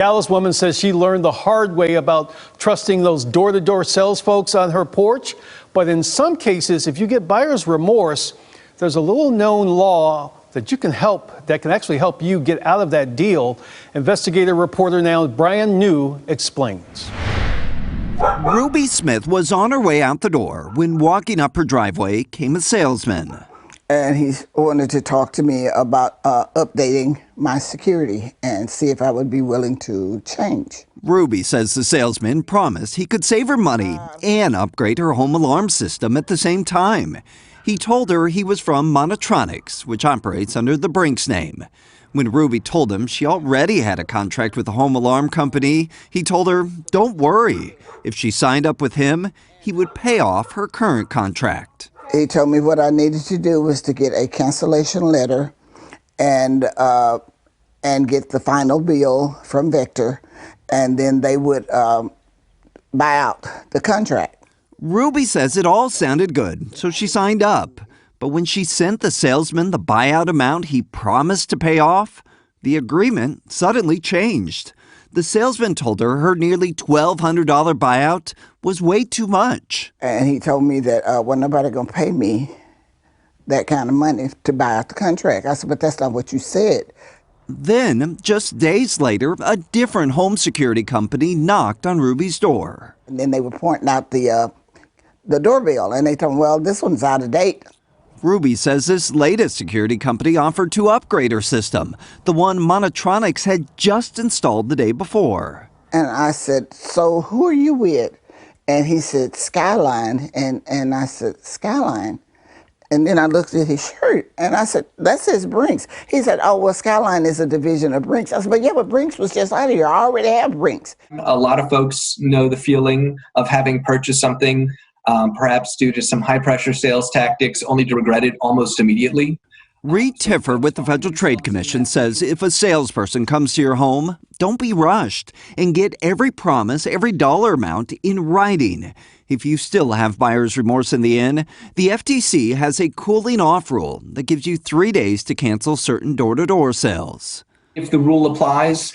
Dallas woman says she learned the hard way about trusting those door-to-door sales folks on her porch. But in some cases, if you get buyer's remorse, there's a little known law that can actually help you get out of that deal. Investigative reporter now Brian New explains. Ruby Smith was on her way out the door when walking up her driveway came a salesman. And he wanted to talk to me about updating my security and see if I would be willing to change. Ruby says the salesman promised he could save her money and upgrade her home alarm system at the same time. He told her he was from Monotronics, which operates under the Brinks name. When Ruby told him she already had a contract with the home alarm company, he told her, don't worry. If she signed up with him, he would pay off her current contract. He told me what I needed to do was to get a cancellation letter and get the final bill from Vector, and then they would buy out the contract. Ruby says it all sounded good, so she signed up. But when she sent the salesman the buyout amount he promised to pay off, the agreement suddenly changed. The salesman told her nearly $1,200 buyout was way too much. And he told me that wasn't nobody going to pay me that kind of money to buy out the contract. I said, but that's not what you said. Then, just days later, a different home security company knocked on Ruby's door. And then they were pointing out the doorbell, and they told me, well, this one's out of date. Ruby says this latest security company offered to upgrade her system, the one Monotronics had just installed the day before. And I said, so who are you with? And he said, Skyline. And I said, Skyline? And then I looked at his shirt, and I said, that says Brinks. He said, oh, well, Skyline is a division of Brinks. I said, but yeah, but Brinks was just out of here. I already have Brinks. A lot of folks know the feeling of having purchased something perhaps due to some high-pressure sales tactics, only to regret it almost immediately. Reed Tiffer with the Federal Trade Commission says if a salesperson comes to your home, don't be rushed and get every promise, every dollar amount in writing. If you still have buyer's remorse in the end, the FTC has a cooling off rule that gives you 3 days to cancel certain door-to-door sales. If the rule applies,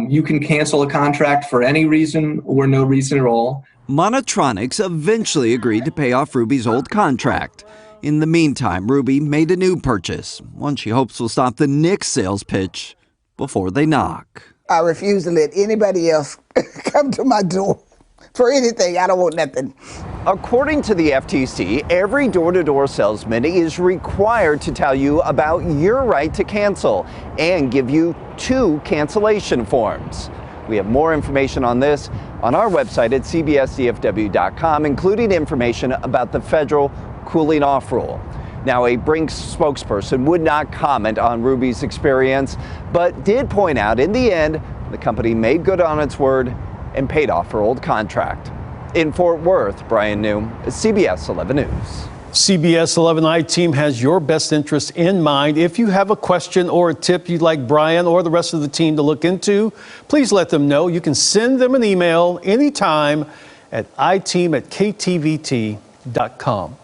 you can cancel a contract for any reason or no reason at all. Monotronics eventually agreed to pay off Ruby's old contract. In the meantime, Ruby made a new purchase, one she hopes will stop the next sales pitch before they knock. I refuse to let anybody else come to my door for anything. I don't want nothing. According to the FTC, every door-to-door salesman is required to tell you about your right to cancel and give you 2 cancellation forms. We have more information on this on our website at cbsdfw.com, including information about the federal cooling off rule. Now, a Brinks spokesperson would not comment on Ruby's experience, but did point out in the end, the company made good on its word and paid off her old contract. In Fort Worth, Brian New, CBS 11 News. CBS 11 I-Team has your best interest in mind. If you have a question or a tip you'd like Brian or the rest of the team to look into, please let them know. You can send them an email anytime at iteam@ktvt.com.